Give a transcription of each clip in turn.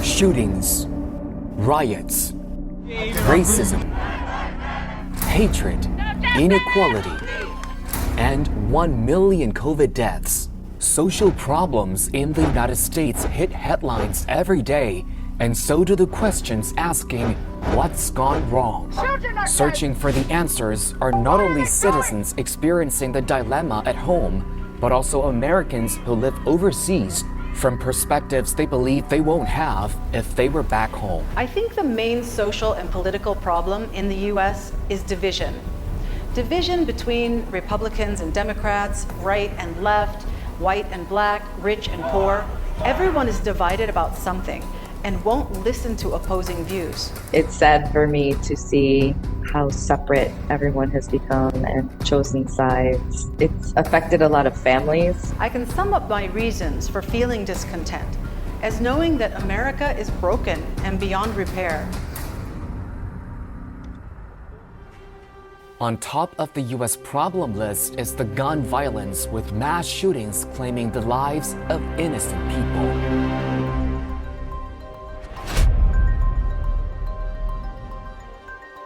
Shootings, riots, racism, hatred, inequality, and 1 million COVID deaths. Social problems in the United States hit headlines every day, and so do the questions asking, what's gone wrong? Searching for the answers are not only citizens experiencing the dilemma at home, but also Americans who live overseas from perspectives they believe they won't have if they were back home. I think the main social and political problem in the US is division. Division between Republicans and Democrats, right and left, white and black, rich and poor. Everyone is divided about something and won't listen to opposing views. It's sad for me to see how separate everyone has become and chosen sides. It's affected a lot of families. I can sum up my reasons for feeling discontent as knowing that America is broken and beyond repair. On top of the US problem list is the gun violence, with mass shootings claiming the lives of innocent people.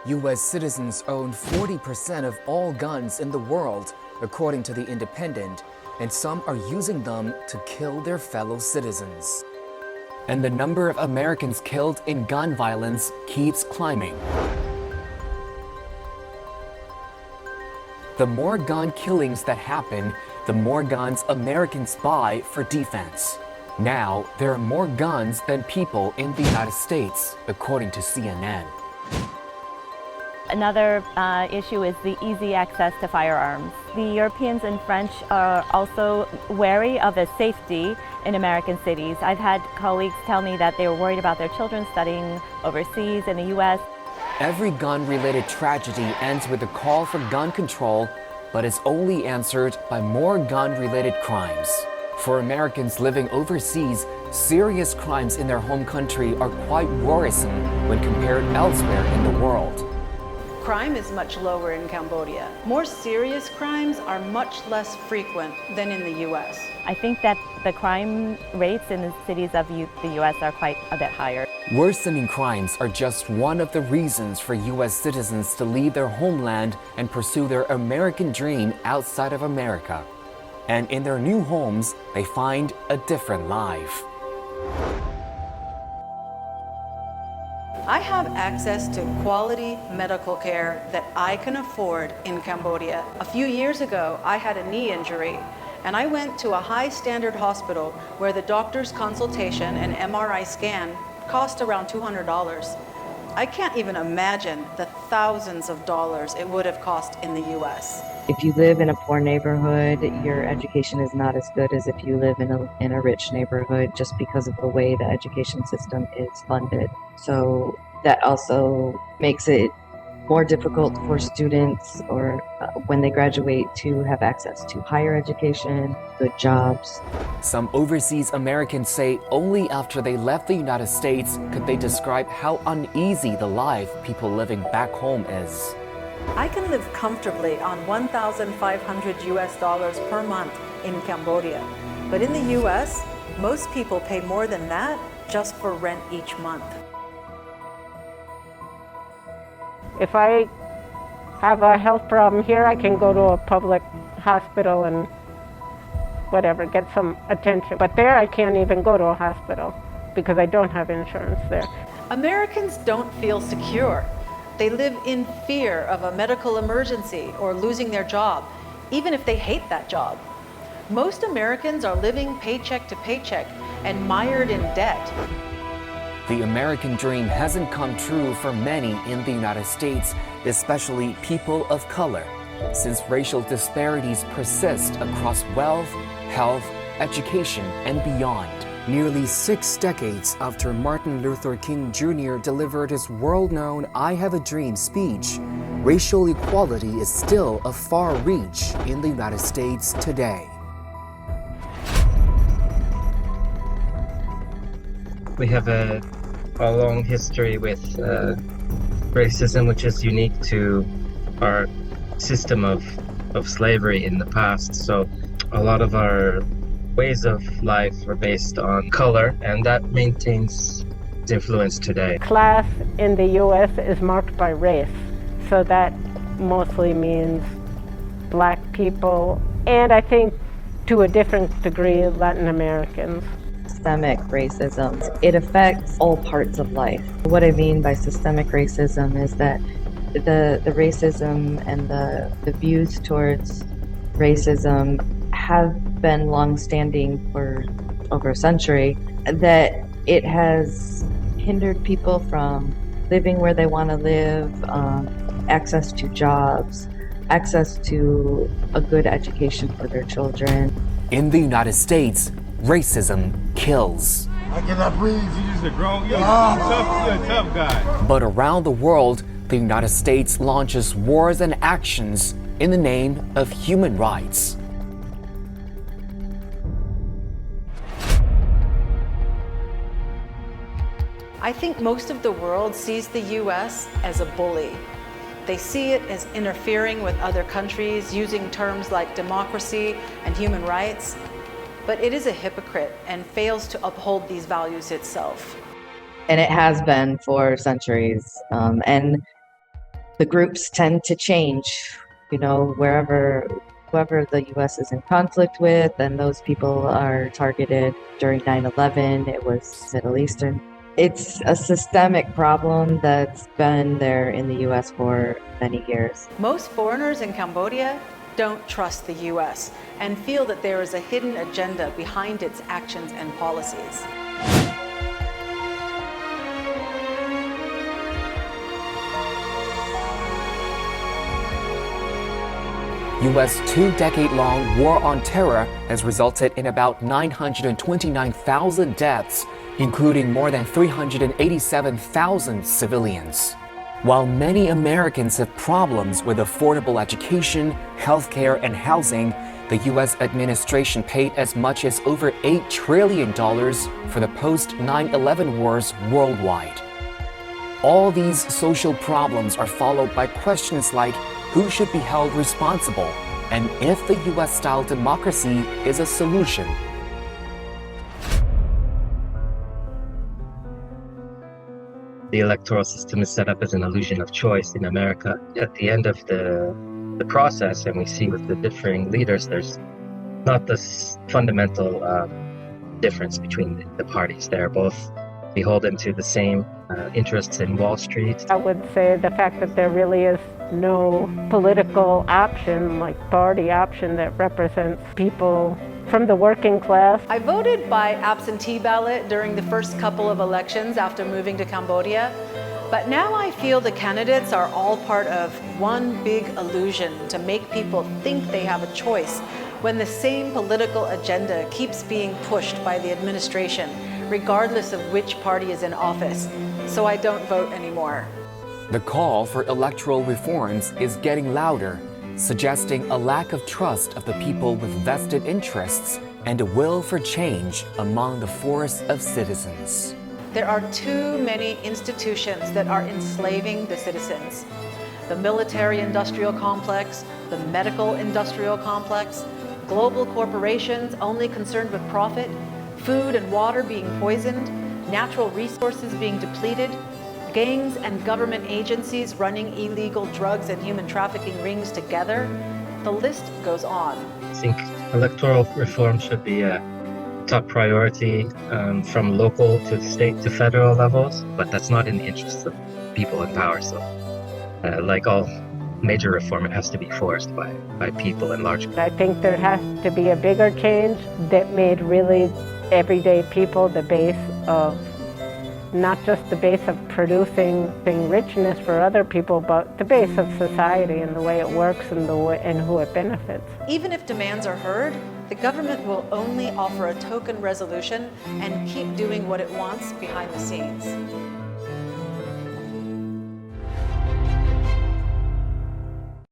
US citizens own 40% of all guns in the world, according to The Independent, and some are using them to kill their fellow citizens. And the number of Americans killed in gun violence keeps climbing. The more gun killings that happen, the more guns Americans buy for defense. Now, there are more guns than people in the United States, according to CNN. Another issue is the easy access to firearms. The Europeans and French are also wary of the safety in American cities. I've had colleagues tell me that they were worried about their children studying overseas in the US. Every gun-related tragedy ends with a call for gun control, but is only answered by more gun-related crimes. For Americans living overseas, serious crimes in their home country are quite worrisome when compared elsewhere in the world. Crime is much lower in Cambodia. More serious crimes are much less frequent than in the US. I think that the crime rates in the cities of the US are quite a bit higher. Worsening crimes are just one of the reasons for US citizens to leave their homeland and pursue their American dream outside of America. And in their new homes, they find a different life. I have access to quality medical care that I can afford in Cambodia. A few years ago, I had a knee injury, and I went to a high-standard hospital where the doctor's consultation and MRI scan cost around $200. I can't even imagine the thousands of dollars it would have cost in the US. If you live in a poor neighborhood, your education is not as good as if you live in a rich neighborhood, just because of the way the education system is funded. So that also makes it more difficult for students or when they graduate to have access to higher education, good jobs. Some overseas Americans say only after they left the United States could they describe how uneasy the life people living back home is. I can live comfortably on $1,500 US per month in Cambodia. But in the US, most people pay more than that just for rent each month. If I have a health problem here, I can go to a public hospital and whatever, get some attention. But there I can't even go to a hospital because I don't have insurance there. Americans don't feel secure. They live in fear of a medical emergency or losing their job, even if they hate that job. Most Americans are living paycheck to paycheck and mired in debt. The American dream hasn't come true for many in the United States, especially people of color, since racial disparities persist across wealth, health, education, and beyond. Nearly 6 decades after Martin Luther King Jr. delivered his world-known "I Have a Dream" speech, racial equality is still a far reach in the United States today. We have a long history with racism, which is unique to our system of slavery in the past. So a lot of our ways of life are based on color, and that maintains influence today? Class in the U.S. is marked by race, so that mostly means black people, and I think to a different degree Latin Americans. Systemic racism, it affects all parts of life. What I mean by systemic racism is that the racism and the views towards racism have been long-standing for over a century, that it has hindered people from living where they want to live, access to jobs, access to a good education for their children. In the United States, racism kills. I cannot breathe. You just a grown, you're a tough guy. But around the world, the United States launches wars and actions in the name of human rights. I think most of the world sees the US as a bully. They see it as interfering with other countries, using terms like democracy and human rights. But it is a hypocrite and fails to uphold these values itself. And it has been for centuries. And the groups tend to change, whoever the US is in conflict with, and those people are targeted. During 9/11, it was Middle Eastern. It's a systemic problem that's been there in the US for many years. Most foreigners in Cambodia don't trust the US and feel that there is a hidden agenda behind its actions and policies. US 2-decade-long war on terror has resulted in about 929,000 deaths, including more than 387,000 civilians. While many Americans have problems with affordable education, healthcare, and housing, the US administration paid as much as over $8 trillion for the post-9/11 wars worldwide. All these social problems are followed by questions like who should be held responsible and if the US-style democracy is a solution. The electoral system is set up as an illusion of choice in America. At the end of the process, and we see with the differing leaders, there's not this fundamental difference between the parties. They're both beholden to the same interests in Wall Street. I would say the fact that there really is no political option, like party option, that represents people from the working class. I voted by absentee ballot during the first couple of elections after moving to Cambodia, but now I feel the candidates are all part of one big illusion to make people think they have a choice when the same political agenda keeps being pushed by the administration, regardless of which party is in office. So I don't vote anymore. The call for electoral reforms is getting louder, suggesting a lack of trust of the people with vested interests and a will for change among the force of citizens. There are too many institutions that are enslaving the citizens. The military-industrial complex, the medical-industrial complex, global corporations only concerned with profit, food and water being poisoned, natural resources being depleted, gangs and government agencies running illegal drugs and human trafficking rings together. The list goes on. I think electoral reform should be a top priority from local to state to federal levels, but that's not in the interests of people in power. So like all major reform, it has to be forced by people in large. I think there has to be a bigger change that made really everyday people the base of, not just the base of producing richness for other people, but the base of society and the way it works and who it benefits. Even if demands are heard, the government will only offer a token resolution and keep doing what it wants behind the scenes.